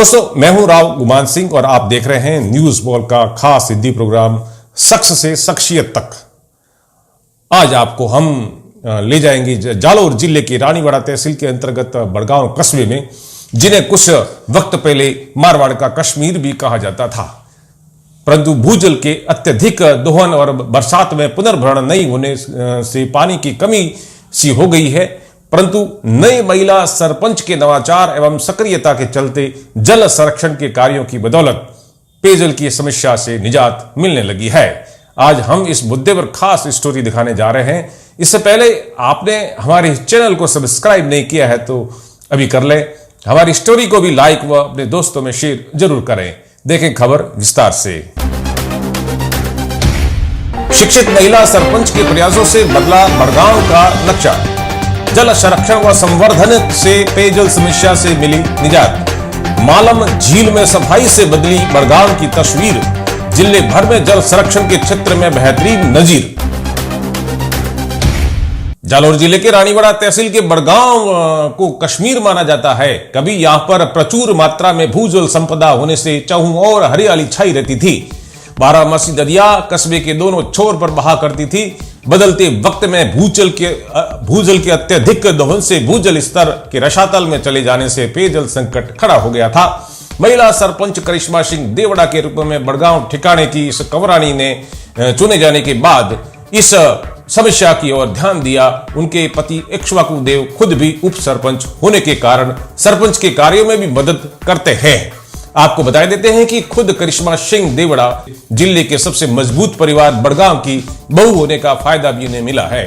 दोस्तों, मैं हूं राव गुमान सिंह और आप देख रहे हैं न्यूज बॉल का खास हिंदी प्रोग्राम शख्स से शख्सियत तक। आज आपको हम ले जाएंगे जालौर जिले के रानीवाड़ा तहसील के अंतर्गत बड़गांव कस्बे में, जिन्हें कुछ वक्त पहले मारवाड़ का कश्मीर भी कहा जाता था, परंतु भूजल के अत्यधिक दोहन और बरसात में पुनर्भरण नहीं होने से पानी की कमी सी हो गई है। परंतु नई महिला सरपंच के नवाचार एवं सक्रियता के चलते जल संरक्षण के कार्यों की बदौलत पेयजल की समस्या से निजात मिलने लगी है। आज हम इस मुद्दे पर खास स्टोरी दिखाने जा रहे हैं। इससे पहले आपने हमारे चैनल को सब्सक्राइब नहीं किया है तो अभी कर लें। हमारी स्टोरी को भी लाइक व अपने दोस्तों में शेयर जरूर करें। देखें खबर विस्तार से। शिक्षित महिला सरपंच के प्रयासों से बदला बड़गांव का नक्शा। जल संरक्षण व संवर्धन से पेयजल समस्या से मिली निजात। मालम झील में सफाई से बदली बड़गांव की तस्वीर। जिले भर में जल संरक्षण के क्षेत्र में बेहतरीन नजीर। जालौर जिले के रानीवाड़ा तहसील के बड़गांव को कश्मीर माना जाता है। कभी यहां पर प्रचुर मात्रा में भूजल संपदा होने से चहुं ओर हरियाली छाई रहती थी। बारामसी दरिया कस्बे के दोनों छोर पर बहा करती थी। बदलते वक्त में भूजल के अत्यधिक दोहन से भूजल स्तर के रसातल में चले जाने से पेयजल संकट खड़ा हो गया था। महिला सरपंच करिश्मा सिंह देवड़ा के रूप में बड़गांव ठिकाने की इस कंवरानी ने चुने जाने के बाद इस समस्या की ओर ध्यान दिया। उनके पति इक्ष्वाकु देव खुद भी उप सरपंच होने के कारण सरपंच के कार्यों में भी मदद करते हैं। आपको बता देते हैं कि खुद करिश्मा सिंह देवड़ा जिले के सबसे मजबूत परिवार बड़गांव की बहू होने का फायदा भी उन्हें मिला है।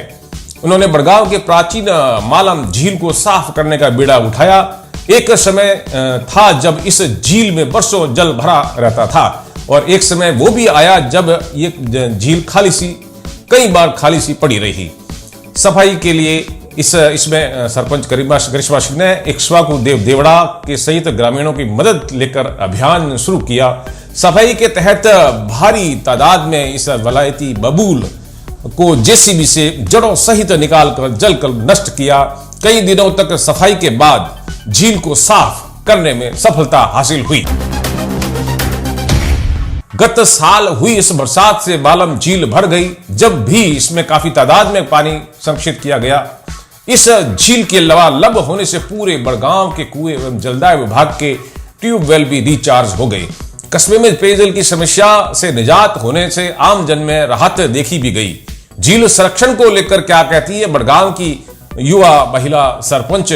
उन्होंने बड़गांव के प्राचीन मालम झील को साफ करने का बीड़ा उठाया। एक समय था जब इस झील में बरसों जल भरा रहता था और एक समय वो भी आया जब ये झील कई बार खाली सी पड़ी रही। सफाई के लिए इसमें सरपंच करिश्मा सिंह ने इक्ष्वाकु देव देवड़ा के सहित ग्रामीणों की मदद लेकर अभियान शुरू किया। सफाई के तहत भारी तादाद में इस वलायती बबूल को जेसीबी से जड़ों सहित निकालकर जलकर नष्ट किया। कई दिनों तक सफाई के बाद झील को साफ करने में सफलता हासिल हुई। गत साल हुई इस बरसात से मालम झील भर गई, जब भी इसमें काफी तादाद में पानी संरक्षित किया गया। इस झील के लबालब होने से पूरे बड़गांव के कुएं एवं जलदाय विभाग के ट्यूबवेल भी रिचार्ज हो गए। कस्बे में पेयजल की समस्या से निजात होने से आम जन में राहत देखी भी गई। झील संरक्षण को लेकर क्या कहती है बड़गांव की युवा महिला सरपंच,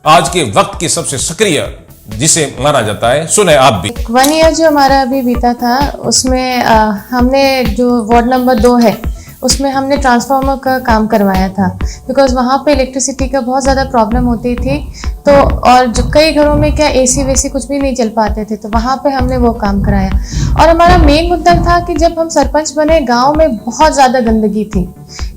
आज के वक्त की सबसे सक्रिय जिसे माना जाता है, सुने आप भी। 1 ईयर जो हमारा अभी बीता था उसमें हमने जो वार्ड नंबर 2 है उसमें हमने ट्रांसफार्मर का काम करवाया था, बिकॉज वहाँ पे इलेक्ट्रिसिटी का बहुत ज़्यादा प्रॉब्लम होती थी। तो और जो कई घरों में क्या एसी वेसी कुछ भी नहीं चल पाते थे, तो वहाँ पे हमने वो काम कराया। और हमारा मेन मुद्दा था कि जब हम सरपंच बने गांव में बहुत ज़्यादा गंदगी थी,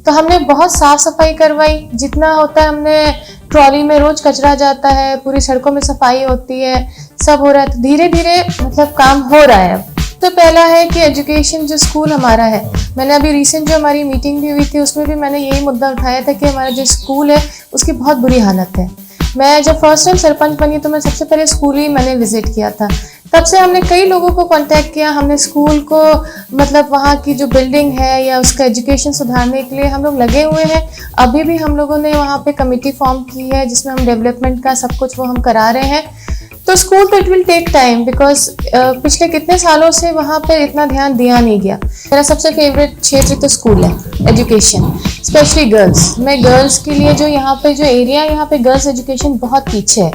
तो हमने बहुत साफ सफाई करवाई। जितना होता है हमने ट्रॉली में रोज कचरा जाता है, पूरी सड़कों में सफाई होती है, सब हो रहा है। तो धीरे धीरे मतलब काम हो रहा है। तो पहला है कि एजुकेशन जो स्कूल हमारा है, मैंने अभी रिसेंट जो हमारी मीटिंग भी हुई थी उसमें भी मैंने यही मुद्दा उठाया था कि हमारा जो स्कूल है उसकी बहुत बुरी हालत है। मैं जब फर्स्ट टाइम सरपंच बनी तो मैं सबसे पहले स्कूल ही मैंने विजिट किया था। तब से हमने कई लोगों को कांटेक्ट किया। हमने स्कूल को मतलब वहाँ की जो बिल्डिंग है या उसका एजुकेशन सुधारने के लिए हम लोग लगे हुए हैं। अभी भी हम लोगों ने वहाँ पे कमेटी फॉर्म की है जिसमें हम डेवलपमेंट का सब कुछ वो हम करा रहे हैं। तो स्कूल तो it will take time, because पिछले कितने सालों से वहाँ पे इतना ध्यान दिया नहीं गया। मेरा सबसे फेवरेट क्षेत्र तो स्कूल है, एजुकेशन, स्पेशली गर्ल्स। मैं गर्ल्स के लिए जो यहाँ पे जो एरिया है यहाँ पे गर्ल्स एजुकेशन बहुत पीछे है।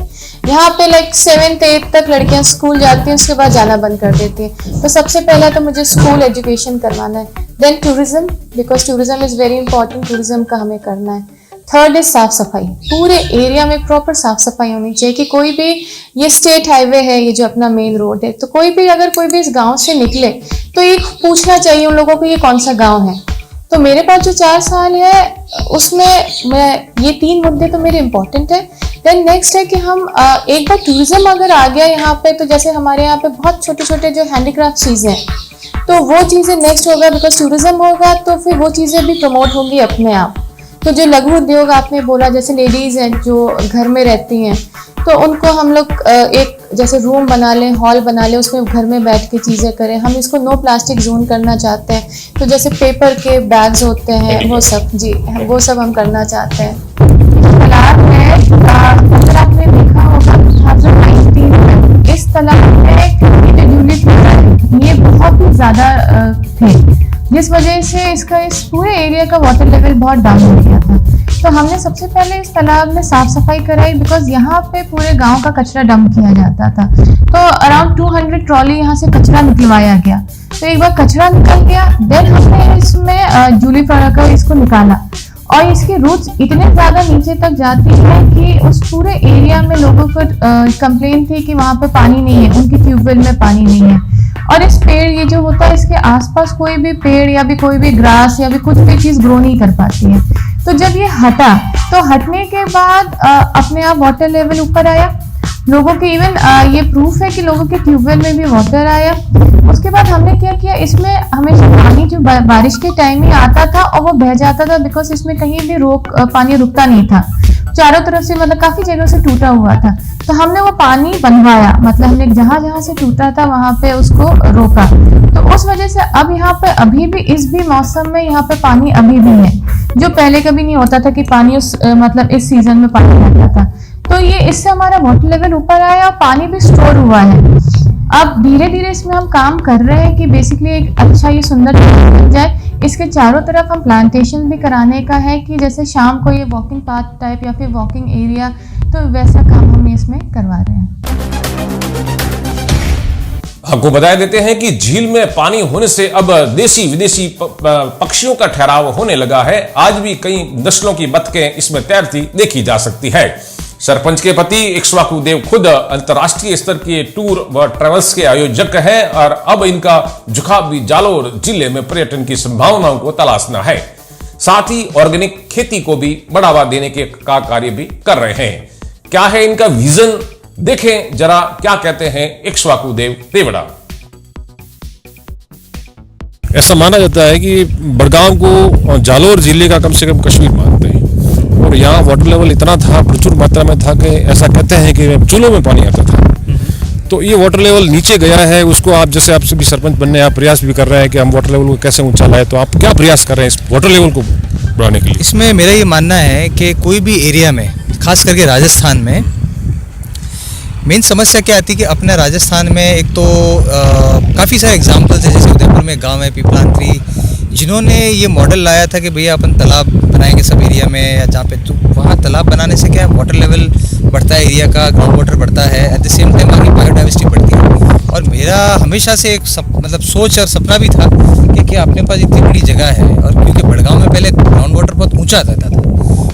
यहाँ पे लाइक 7th 8th तक लड़कियाँ स्कूल जाती हैं, उसके बाद जाना बंद कर देती हैं। तो सबसे पहला तो मुझे स्कूल एजुकेशन करवाना है। Then tourism, because tourism is very important, tourism का हमें करना है। थर्ड इज साफ सफाई। पूरे एरिया में प्रॉपर साफ सफाई होनी चाहिए कि कोई भी, ये स्टेट हाईवे है, ये जो अपना मेन रोड है, तो कोई भी अगर कोई भी इस गांव से निकले तो ये पूछना चाहिए उन लोगों को ये कौन सा गांव है। तो मेरे पास जो 4 साल है उसमें मैं ये 3 मुद्दे तो मेरे इंपॉर्टेंट है। देन नेक्स्ट है कि हम एक बार टूरिज्म अगर आ गया यहाँ पे, तो जैसे हमारे यहाँ पे बहुत छोटे छोटे जो हैंडीक्राफ्ट चीज़ें हैं, तो वो चीज़ें नेक्स्ट होगा, बिकॉज टूरिज्म होगा तो फिर वो चीज़ें भी प्रमोट होंगी अपने आप। तो जो लघु उद्योग आपने बोला, जैसे लेडीज हैं जो घर में रहती हैं, तो तो उनको हम लोग एक जैसे रूम बना लें, हॉल बना लें, उसमें घर में बैठ के चीज़ें करें। हम इसको नो प्लास्टिक जोन करना चाहते हैं, तो जैसे पेपर के बैग्स होते हैं वो सब, जी वो सब हम करना चाहते हैं। तालाब है, अगर आपने देखा होगा 2019 में इस तालाब में ये बहुत ही ज़्यादा थे, जिस वजह से इसका इस पूरे एरिया का वाटर लेवल बहुत डाउन हो गया था। तो हमने सबसे पहले इस तालाब में साफ सफाई कराई, बिकॉज यहाँ पे पूरे गांव का कचरा डंप किया जाता था। तो अराउंड 200 ट्रॉली यहाँ से कचरा निकलवाया गया। तो एक बार कचरा निकल गया, देन हमने इसमें जूली कर इसको निकाला, और इसकी रूट्स इतने ज़्यादा नीचे तक जाती है कि उस पूरे एरिया में लोगों को कंप्लेन थी कि वहाँ पे पानी नहीं है, उनकी ट्यूबवेल में पानी नहीं है। और इस पेड़ ये जो होता है, इसके आसपास कोई भी पेड़ या भी कोई भी ग्रास या भी कुछ भी चीज़ ग्रो नहीं कर पाती है। तो जब ये हटा, तो हटने के बाद अपने आप वाटर लेवल ऊपर आया। लोगों के इवन ये प्रूफ है कि लोगों के ट्यूबवेल में भी वाटर आया। उसके बाद हमने क्या किया, इसमें हमेशा पानी जो बारिश के टाइम ही आता था और वो बह जाता था, बिकॉज इसमें कहीं भी पानी रुकता नहीं था, चारों तरफ से मतलब काफी जगह से टूटा हुआ था। तो हमने वो पानी बनवाया, मतलब हमने जहां जहां से टूटा था वहां पे उसको रोका। तो उस वजह से अब यहाँ पे अभी भी इस भी मौसम में यहाँ पे पानी अभी भी है, जो पहले कभी नहीं होता था कि पानी उस मतलब इस सीजन में पानी रहता था। तो ये इससे हमारा वाटर लेवल ऊपर आया और पानी भी स्टोर हुआ है। अब धीरे धीरे इसमें हम काम कर रहे हैं कि बेसिकली एक अच्छा ये सुंदर बन जाए। इसके चारों तरफ हम प्लांटेशन भी कराने का है कि जैसे शाम को ये वॉकिंग पाथ टाइप या फिर वॉकिंग एरिया, तो वैसा काम हम इसमें करवा रहे हैं। आपको बता देते हैं कि झील में पानी होने से अब देसी विदेशी पक्षियों का ठहराव होने लगा है। आज भी कई नस्लों की बतखें इसमें तैरती देखी जा सकती है। सरपंच के पति इक्ष्वाकु देव खुद अंतर्राष्ट्रीय स्तर के टूर व ट्रेवल्स के आयोजक हैं और अब इनका झुकाव भी जालोर जिले में पर्यटन की संभावनाओं को तलाशना है। साथ ही ऑर्गेनिक खेती को भी बढ़ावा देने के कार्य भी कर रहे हैं। क्या है इनका विजन, देखें जरा क्या कहते हैं इक्ष्वाकु देव देवड़ा। ऐसा माना जाता है कि बड़गांव को जालोर जिले का कम से कम कश्मीर मानते हैं, और यहाँ वाटर लेवल इतना था, प्रचुर मात्रा में था कि ऐसा कहते हैं कि चूल्हों में पानी आता था। तो ये वाटर लेवल नीचे गया है, उसको आप जैसे आपसे भी सरपंच बनने आप प्रयास भी कर रहे हैं कि हम वाटर लेवल को कैसे ऊंचा लाए, तो आप क्या प्रयास कर रहे हैं इस वाटर लेवल को बढ़ाने के लिए? इसमें मेरा ये मानना है कि कोई भी एरिया में, खास करके राजस्थान में, मेन समस्या क्या आती है कि अपने राजस्थान में एक तो काफ़ी सारे एग्जाम्पल्स है, जैसे उदयपुर में गांव है पीपलांत्री, जिन्होंने ये मॉडल लाया था कि भैया अपन तालाब बनाएंगे सब एरिया में, या जहाँ पे तो वहाँ तालाब बनाने से क्या है, वाटर लेवल बढ़ता है, एरिया का ग्राउंड वाटर बढ़ता है, एट द सेम टाइम आगे बायोडाइवर्सिटी बढ़ती है। और मेरा हमेशा से एक मतलब सोच और सपना भी था कि अपने पास इतनी बड़ी जगह है, और क्योंकि बड़गांव में पहले ग्राउंड वाटर बहुत ऊँचा आता था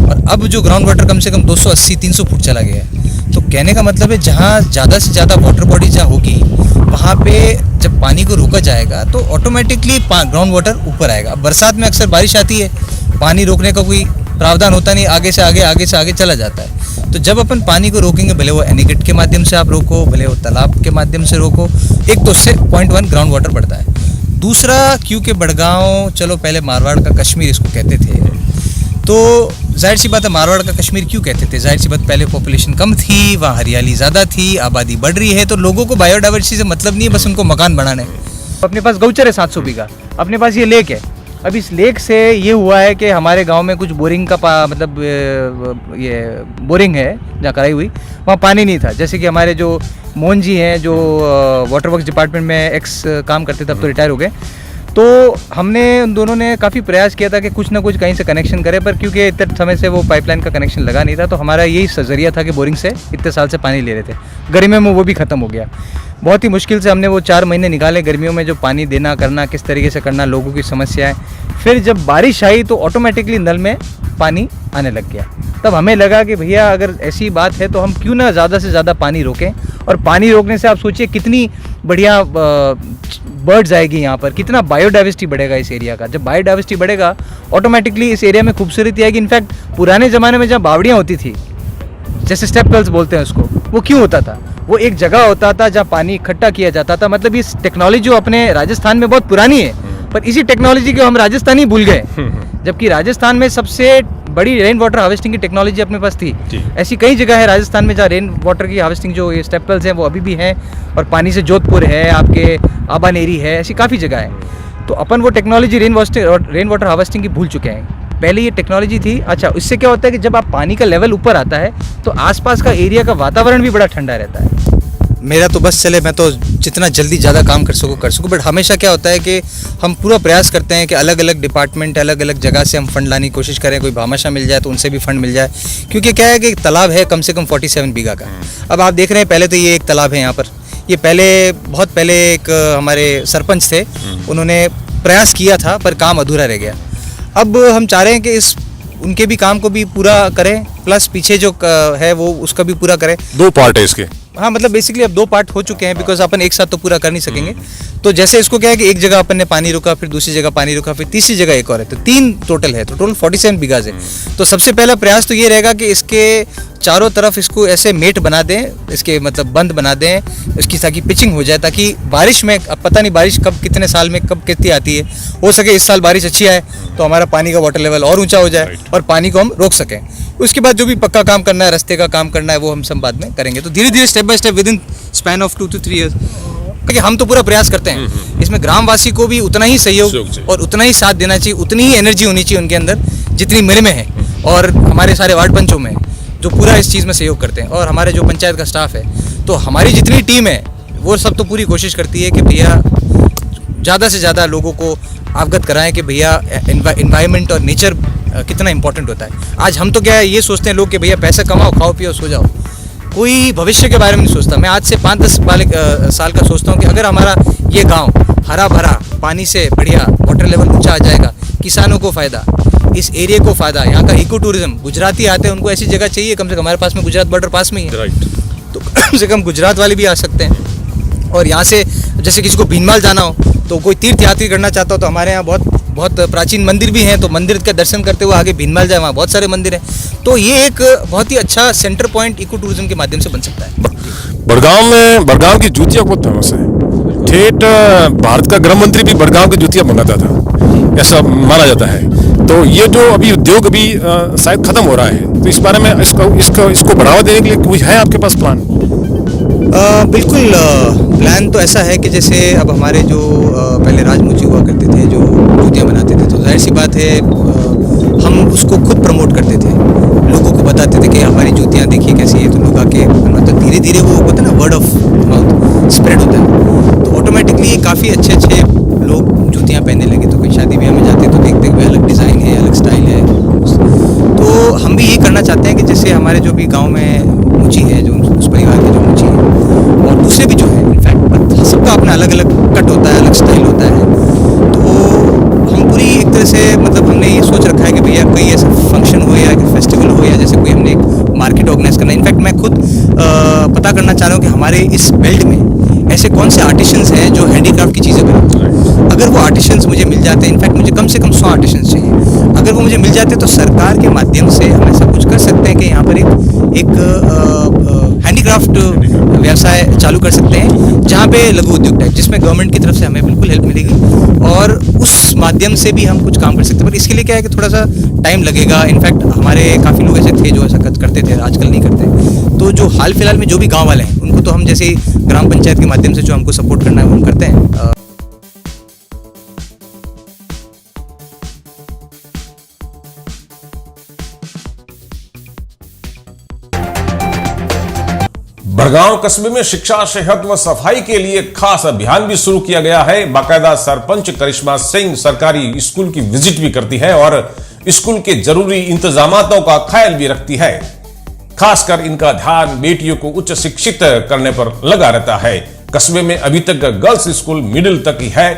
और अब जो ग्राउंड वाटर कम से कम 280-300 फुट चला गया है। तो कहने का मतलब है जहाँ ज़्यादा से ज़्यादा वाटर बॉडी जहाँ होगी, वहाँ पे जब पानी को रोका जाएगा तो ऑटोमेटिकली ग्राउंड वाटर ऊपर आएगा। अब बरसात में अक्सर बारिश आती है, पानी रोकने का कोई प्रावधान होता नहीं, आगे से आगे चला जाता है। तो जब अपन पानी को रोकेंगे, भले वो एनीकट के माध्यम से आप रोको, भले वो तालाब के माध्यम से रोको, एक तो उससे 0.1 ग्राउंड वाटर बढ़ता है। दूसरा, क्योंकि बड़गांव चलो पहले मारवाड़ का कश्मीर इसको कहते थे, तो जाहिर सी बात है मारवाड़ का कश्मीर क्यों कहते थे, जाहिर सी बात पहले पॉपुलेशन कम थी, वहाँ हरियाली ज़्यादा थी, आबादी बढ़ रही है, तो लोगों को बायोडाइवर्सिटी से मतलब नहीं है, बस उनको मकान बनाने। अपने पास गौचर है 700 बीघा, अपने पास ये लेक है। अब इस लेक से ये हुआ है कि हमारे गांव में कुछ बोरिंग का मतलब ये बोरिंग है जहाँ कराई हुई, वहाँ पानी नहीं था। जैसे कि हमारे जो मोहन जी हैं, जो वाटर वर्क्स डिपार्टमेंट में एक्स काम करते थे, अब तो रिटायर हो गए, तो हमने उन दोनों ने काफ़ी प्रयास किया था कि कुछ ना कुछ कहीं से कनेक्शन करें, पर क्योंकि इतने समय से वो पाइपलाइन का कनेक्शन लगा नहीं था, तो हमारा यही जरिया था कि बोरिंग से इतने साल से पानी ले रहे थे। गर्मियों में वो भी ख़त्म हो गया, बहुत ही मुश्किल से हमने वो 4 महीने निकाले गर्मियों में, जो पानी देना करना किस तरीके से करना, लोगों की समस्याएं। फिर जब बारिश आई तो ऑटोमेटिकली नल में पानी आने लग गया। तब हमें लगा कि भैया अगर ऐसी बात है तो हम क्यों ना ज़्यादा से ज़्यादा पानी रोकें, और पानी रोकने से आप सोचिए कितनी बढ़िया बर्ड्स आएगी यहाँ पर, कितना बायोडाइवर्सिटी बढ़ेगा इस एरिया का। जब बायोडाइवर्सिटी बढ़ेगा ऑटोमेटिकली इस एरिया में खूबसूरती आएगी। इनफैक्ट पुराने ज़माने में जहाँ बावड़ियाँ होती थी, जैसे स्टेप वेल्स बोलते हैं उसको, वो क्यों होता था, वो एक जगह होता था जहाँ पानी इकट्ठा किया जाता था। मतलब इस टेक्नोलॉजी जो अपने राजस्थान में बहुत पुरानी है, पर इसी टेक्नोलॉजी को हम राजस्थानी भूल गए। जबकि राजस्थान में सबसे बड़ी रेन वाटर हार्वेस्टिंग की टेक्नोलॉजी अपने पास थी। ऐसी कई जगह है राजस्थान में जहाँ रेन वाटर की हार्वेस्टिंग जो ये स्टेप वेल्स हैं वो अभी भी हैं, और पानी से जोधपुर है, आपके आबानेरी है, ऐसी काफ़ी जगह है। तो अपन वो टेक्नोलॉजी रेन वाटर हार्वेस्टिंग की भूल चुके हैं। पहले ये टेक्नोलॉजी थी। अच्छा, इससे क्या होता है कि जब आप पानी का लेवल ऊपर आता है तो आसपास का एरिया का वातावरण भी बड़ा ठंडा रहता है। मेरा तो बस चले, मैं तो जितना जल्दी ज़्यादा काम कर सकूँ, बट हमेशा क्या होता है कि हम पूरा प्रयास करते हैं कि अलग अलग डिपार्टमेंट, अलग अलग जगह से हम फंड लाने की कोशिश करें। कोई भामाशाह मिल जाए तो उनसे भी फंड मिल जाए, क्योंकि क्या है कि तालाब है कम से कम 47 बीघा का। अब आप देख रहे हैं, पहले तो ये एक तालाब है यहाँ पर, ये बहुत पहले एक हमारे सरपंच थे, उन्होंने प्रयास किया था पर काम अधूरा रह गया। अब हम चाह रहे हैं कि उनके भी काम को भी पूरा करें, प्लस पीछे जो है वो उसका भी पूरा करें। 2 पार्ट है इसके। हाँ, मतलब बेसिकली अब 2 पार्ट हो चुके हैं, बिकॉज अपन एक साथ तो पूरा कर नहीं सकेंगे। तो जैसे इसको क्या है कि एक जगह अपन ने पानी रुका, फिर दूसरी जगह पानी रुका, फिर तीसरी जगह एक और है, तो 3 टोटल है, तो टोटल 47 बीघा है। तो सबसे पहला प्रयास तो ये रहेगा कि इसके चारों तरफ इसको ऐसे मेट बना दें, इसके मतलब बंद बना दें इसकी, ताकि पिचिंग हो जाए, ताकि बारिश में, अब पता नहीं बारिश कब कितने साल में कब कितनी आती है, हो सके इस साल बारिश अच्छी आए तो हमारा पानी का वाटर लेवल और ऊंचा हो जाए और पानी को हम रोक सकें। उसके बाद जो भी पक्का काम करना है, रास्ते का काम करना है, वो हम सब बाद में करेंगे। तो धीरे धीरे step by step with in span of 2 to 3 years, क्योंकि हम तो पूरा प्रयास करते हैं। इसमें ग्रामवासी को भी उतना ही सहयोग और उतना ही साथ देना चाहिए, उतनी ही एनर्जी होनी चाहिए उनके अंदर जितनी मेरे में है, और हमारे सारे वार्ड पंचों में जो पूरा इस चीज़ में सहयोग करते हैं, और हमारे जो पंचायत का स्टाफ है। तो हमारी जितनी टीम है वो सब तो पूरी कोशिश करती है कि भैया ज़्यादा से ज़्यादा लोगों को अवगत कराएं कि भैया एनवायरनमेंट और नेचर कितना इंपॉर्टेंट होता है। आज हम तो क्या है, ये सोचते हैं लोग कि भैया पैसा कमाओ, खाओ पियो, सो जाओ, कोई भविष्य के बारे में नहीं सोचता। मैं आज से 5-10 साल का सोचता हूँ कि अगर हमारा ये गांव हरा भरा, पानी से बढ़िया, वाटर लेवल ऊंचा आ जाएगा, किसानों को फ़ायदा, इस एरिया को फ़ायदा, यहाँ का इको टूरिज्म, गुजराती आते हैं, उनको ऐसी जगह चाहिए, कम से कम हमारे पास में गुजरात बॉर्डर पास में ही है, तो कम से कम गुजरात वाले भी आ सकते हैं। और यहाँ से जैसे किसी को भीनमाल जाना हो, तो कोई तीर्थ यात्री करना चाहता हो, तो हमारे यहाँ बहुत प्राचीन मंदिर भी हैं, तो मंदिर का दर्शन करते हुए आगे भीनमाल जाए, वहाँ बहुत सारे मंदिर हैं। तो ये एक बहुत ही अच्छा सेंटर पॉइंट इको टूरिज्म के माध्यम से बन सकता है। बड़गांव की जूतियाँ बहुत फेमस है। ठेठ भारत का गृह मंत्री भी बड़गांव की जूतियाँ मंगाता था, ऐसा माना जाता है। तो ये जो अभी उद्योग अभी शायद खत्म हो रहा है, तो इस बारे में इसको बढ़ावा देने के लिए कोई है आपके पास प्लान? बिल्कुल, प्लान तो ऐसा है कि जैसे अब हमारे जो पहले राजमूची हुआ करते थे, जो जूतियाँ बनाते थे, तो जाहिर सी बात है हम उसको खुद प्रमोट करते थे, लोगों को बताते थे कि हमारी जूतियाँ देखिए कैसी है, तो लोग आके, मतलब धीरे धीरे वो होता है ना, वर्ड ऑफ माउथ स्प्रेड होता है, तो ऑटोमेटिकली काफ़ी अच्छे लोग जूतियाँ पहनने लगे। तो कोई शादी ब्याह में जाते तो देखते हुए अलग डिज़ाइन है, अलग स्टाइल है। तो हम भी ये करना चाहते हैं कि जैसे हमारे जो भी गाँव में मुची है, जो उस परिवार के जो मुची है, और दूसरे भी जो है, इनफैक्ट सबका अपना अलग अलग कट होता है, अलग स्टाइल होता है। तो हम पूरी एक तरह से, मतलब हमने ये सोच रखा है कि भैया कोई ऐसा फंक्शन हो या फेस्टिवल हो, या जैसे कोई हमने एक मार्केट ऑर्गेनाइज करना है। इनफैक्ट मैं खुद पता करना चाह रहा हूँ कि हमारे इस बेल्ट में ऐसे कौन से आर्टिशंस हैं जो हैंडीक्राफ्ट की चीज़ें बनाते हैं। अगर वो आर्टिशंस मुझे मिल जाते हैं, इनफैक्ट मुझे कम से कम 100 आर्टिशंस चाहिए, अगर वो मुझे मिल जाते हैं तो सरकार के माध्यम से हम ऐसा कुछ कर सकते हैं कि यहाँ पर एक हैंडीक्राफ्ट व्यवसाय चालू कर सकते हैं, जहाँ पे लघु उद्योग टाइप, जिसमें गवर्नमेंट की तरफ से हमें बिल्कुल हेल्प मिलेगी, और उस माध्यम से भी हम कुछ काम कर सकते हैं। पर इसके लिए क्या है कि थोड़ा सा टाइम लगेगा। इनफैक्ट हमारे काफ़ी लोग ऐसे थे जो ऐसा करते थे, आजकल नहीं करते। तो जो हाल फिलहाल में जो भी गाँव वाले हैं, उनको तो हम जैसे ग्राम पंचायत के माध्यम से जो हमको सपोर्ट करना है वो हम करते हैं। बड़गांव कस्बे में शिक्षा, सेहत व सफाई के लिए खास अभियान भी शुरू किया गया है। बाकायदा सरपंच करिश्मा सिंह सरकारी स्कूल की विजिट भी करती है और स्कूल के जरूरी इंतजामातों का ख्याल भी रखती है। खासकर इनका ध्यान बेटियों को उच्च शिक्षित करने पर लगा रहता है। कस्बे में अभी तक गर्ल्स स्कूल मिडिल तक ही है।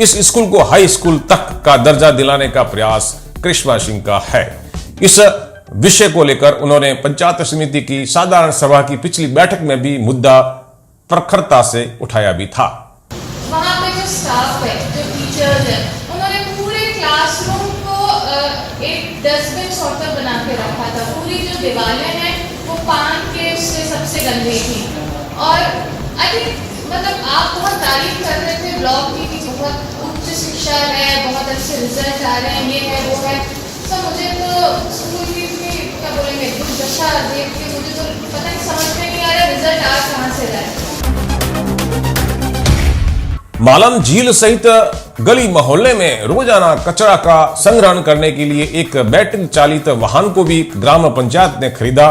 इस स्कूल को हाई स्कूल तक का दर्जा दिलाने का प्रयास करिश्मा सिंह का है। इस विषय को लेकर उन्होंने पंचायत समिति की साधारण सभा की पिछली बैठक में भी मुद्दा प्रखरता से उठाया भी था। वहाँ पे जो स्टाफ है, जो टीचर्स है, उन्होंने पूरे क्लासरूम को एक डस्टबिन सॉर्ट ऑफ बना के रखा था। पूरी जो दीवारें हैं वो पान के उससे सबसे गंदी थी। और आई थिंक मतलब आप बहुत तारीफ कर रहे थे ब्लॉग की कि बहुत उच्च शिक्षा है, बहुत अच्छे रिजल्ट आ रहे हैं, ये है वो है। सर मुझे तो स्कूल की इतनी क्या बोलेंगे दुर्दशा देख के मुझे तो पता नहीं, समझ में नहीं आ रहा रिजल्ट आ कहाँ से रहा है। मालम झील सहित गली मोहल्ले में रोजाना कचरा का संग्रहण करने के लिए एक बैटरी चालित वाहन को भी ग्राम पंचायत ने खरीदा,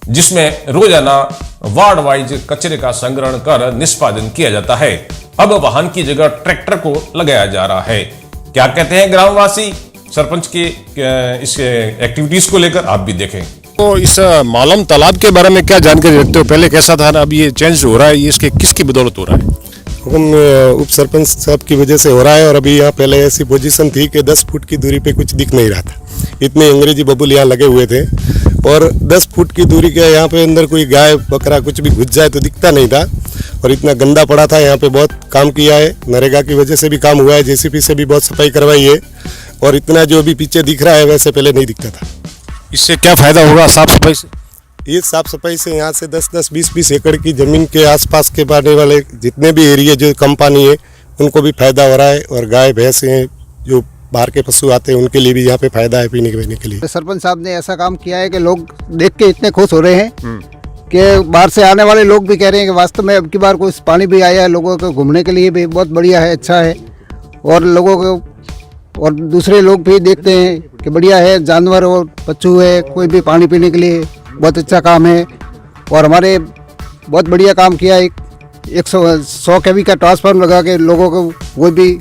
जिसमें रोजाना वार्ड वाइज कचरे का संग्रहण कर निष्पादन किया जाता है। अब वाहन की जगह ट्रैक्टर को लगाया जा रहा है। क्या कहते हैं ग्रामवासी सरपंच के इस एक्टिविटीज को लेकर, आप भी देखें। तो इस मालम तालाब के बारे में क्या जानकारी रखते हो? पहले कैसा था, अब ये चेंज हो रहा है, ये इसके किसकी बदौलत हो रहा है? हुकुम उप सरपंच साहब की वजह से हो रहा है। और अभी यहाँ पहले ऐसी पोजीशन थी कि 10 फुट की दूरी पे कुछ दिख नहीं रहा था, इतने अंग्रेजी बबूल यहाँ लगे हुए थे। और 10 फुट की दूरी के यहाँ पे अंदर कोई गाय बकरा कुछ भी घुस जाए तो दिखता नहीं था। और इतना गंदा पड़ा था। यहाँ पे बहुत काम किया है, नरेगा की वजह से भी काम हुआ है, जेसीबी से भी बहुत सफाई करवाई है। और इतना जो अभी पीछे दिख रहा है वैसे पहले नहीं दिखता था। इससे क्या फायदा होगा साफ सफाई से? ये साफ सफाई से यहाँ से 10-10, 20-20 एकड़ की जमीन के आसपास के बारे वाले जितने भी एरिया जो कम पानी है उनको भी फायदा हो रहा है। और गाय भैंस हैं जो बाहर के पशु आते हैं उनके लिए भी यहाँ पे फायदा है पीने के लिए। सरपंच साहब ने ऐसा काम किया है कि लोग देख के इतने खुश हो रहे हैं कि बाहर से आने वाले लोग भी कह रहे हैं कि वास्तव में अब की बार कुछ पानी भी आया है, लोगों को घूमने के लिए भी बहुत बढ़िया है, अच्छा है। और लोगों को और दूसरे लोग भी देखते हैं कि बढ़िया है, जानवर और पशु है, कोई भी पानी पीने के लिए बहुत अच्छा काम है। और हमारे बहुत बढ़िया काम किया है, 100 केवी का ट्रांसफार्मर लगा के लोगों को, वो भी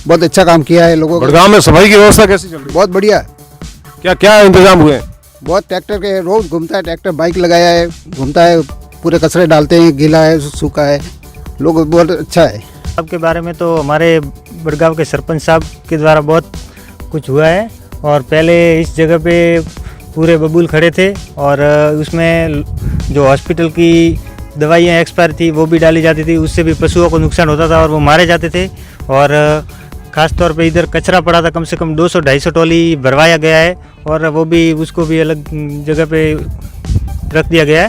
बहुत अच्छा काम किया है लोगों को। बड़गांव में सफाई की व्यवस्था कैसी चल रही है? बहुत बढ़िया। क्या क्या इंतजाम हुए हैं? बहुत ट्रैक्टर के रोज घूमता है, ट्रैक्टर बाइक लगाया है, घूमता है, पूरे कचरे डालते हैं, गीला है सूखा है, लोग बहुत अच्छा है। के बारे में तो हमारे बड़गांव के सरपंच साहब के द्वारा बहुत कुछ हुआ है। और पहले इस जगह पे पूरे बबूल खड़े थे और उसमें जो हॉस्पिटल की दवाइयाँ एक्सपायर थी वो भी डाली जाती थी, उससे भी पशुओं को नुकसान होता था और वो मारे जाते थे। और ख़ास तौर पे इधर कचरा पड़ा था, कम से कम 200-250 टोली भरवाया गया है और वो भी उसको भी अलग जगह पे रख दिया गया है।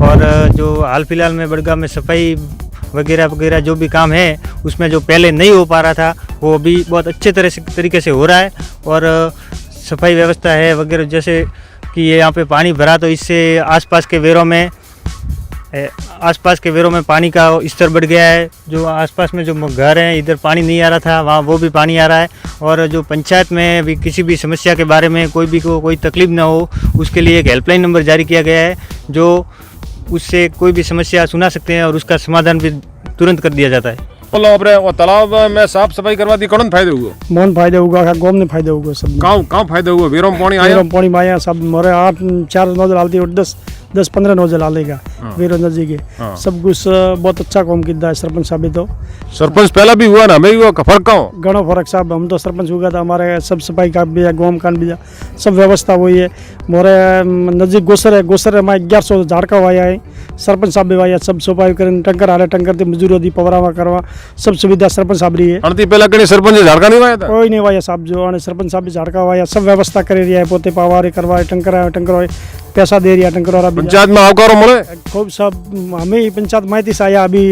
और जो हाल फिलहाल में बड़गांव में सफाई वगैरह वगैरह जो भी काम है उसमें जो पहले नहीं हो पा रहा था वो भी बहुत अच्छे तरीके से हो रहा है। और सफाई व्यवस्था है वगैरह, जैसे कि ये यहाँ पे पानी भरा तो इससे आसपास के वेरों में पानी का स्तर बढ़ गया है। जो आसपास में जो घर हैं इधर पानी नहीं आ रहा था, वहाँ वो भी पानी आ रहा है। और जो पंचायत में भी किसी भी समस्या के बारे में कोई भी को कोई तकलीफ ना हो उसके लिए एक हेल्पलाइन नंबर जारी किया गया है, जो उससे कोई भी समस्या सुना सकते हैं और उसका समाधान भी तुरंत कर दिया जाता है। और तालाब में साफ सफाई करवा दी, कौन फायदे हुए? मन फायदा होगा, गांव में फायदा होगा सब। कहाँ फायदा हुआ? वेरों पानी आया, पानी में आया सब मोरे 8-4 नोजल डालती और 10-15 नोजल डालेगा वेरो नजदीक है। सब कुछ बहुत अच्छा काम किया है सरपंच साहब। तो सरपंच पहला भी हुआ ना, हमें हुआ, फर्क कहाँ? घणो फर्क साहब, हम तो सरपंच हुआ था, हमारे सब सफाई का भी गाँव का भी सब व्यवस्था हुई है। मोरे नजदीक गोसर में 1100 झाड़का आया है, सरपंच साहब भी आया, सब सफाई करें, टंकर आ रहे, टंकर से मजदूर दी पवरावा करवा, सब सुविधा सरपंच साहब रही है। पहला कहीं सरपंच झाड़का नहीं आया था? कोई नहीं आया साहब, जो सरपंच साहब भी झाड़का आया, सब व्यवस्था कर रही है, पोते पावा करवाए, टंकर पैसा दे रही है, टंकर और पंचायत में आवकारो मिले खूब सब। हमें पंचायत माहिती से आया अभी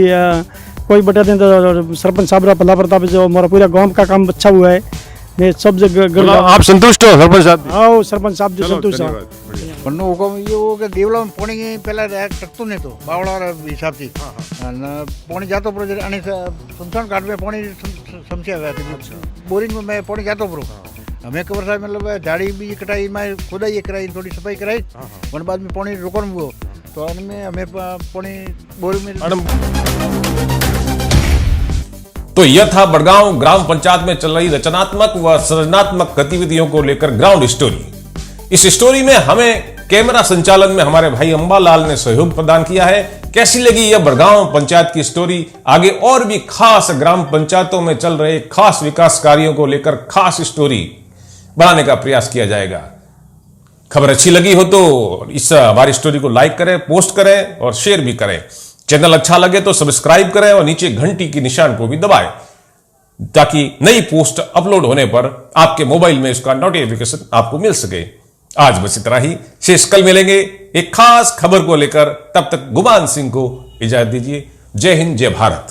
कोई बता दें तो सरपंच साहब भला प्रताप जो हमारा पूरा गांव का काम अच्छा हुआ है, ने सब जगह। आप संतुष्ट हो सरपंच साहब? हाँ सरपंच साहब जो संतुष्ट है। પણ હુકમ એવો કે દેવલામાં પાણી પહેલાં ટકતું નહીં તો બાવળાવાળા હિસાબથી અને પાણી જાતો પડો અને સુમસાન ઘાટ में પાણી સમસ્યા હતી, બોરિંગ में પાણી જાતો પડો। हमें खबर था, मतलब झाड़ी भी कटाई में खुदाई कराई, थोड़ी सफाई कराई, वन बाद में पानी रोकन हुआ तो हमें पानी बोरिंग में। तो यह था बड़गांव ग्राम पंचायत में चल रही रचनात्मक व सृजनात्मक गतिविधियों को लेकर ग्राउंड स्टोरी। इस स्टोरी में हमें कैमरा संचालन में हमारे भाई अंबालाल ने सहयोग प्रदान किया है। कैसी लगी यह बड़गांव पंचायत की स्टोरी? आगे और भी खास ग्राम पंचायतों में चल रहे खास विकास कार्यों को लेकर खास स्टोरी बनाने का प्रयास किया जाएगा। खबर अच्छी लगी हो तो इस हमारी स्टोरी को लाइक करें, पोस्ट करें और शेयर भी करें। चैनल अच्छा लगे तो सब्सक्राइब करें और नीचे घंटी की निशान को भी दबाएं ताकि नई पोस्ट अपलोड होने पर आपके मोबाइल में इसका नोटिफिकेशन आपको मिल सके। आज बस इतना ही, शेष कल मिलेंगे एक खास खबर को लेकर। तब तक गुमान सिंह को इजाजत दीजिए। जय हिंद, जय भारत।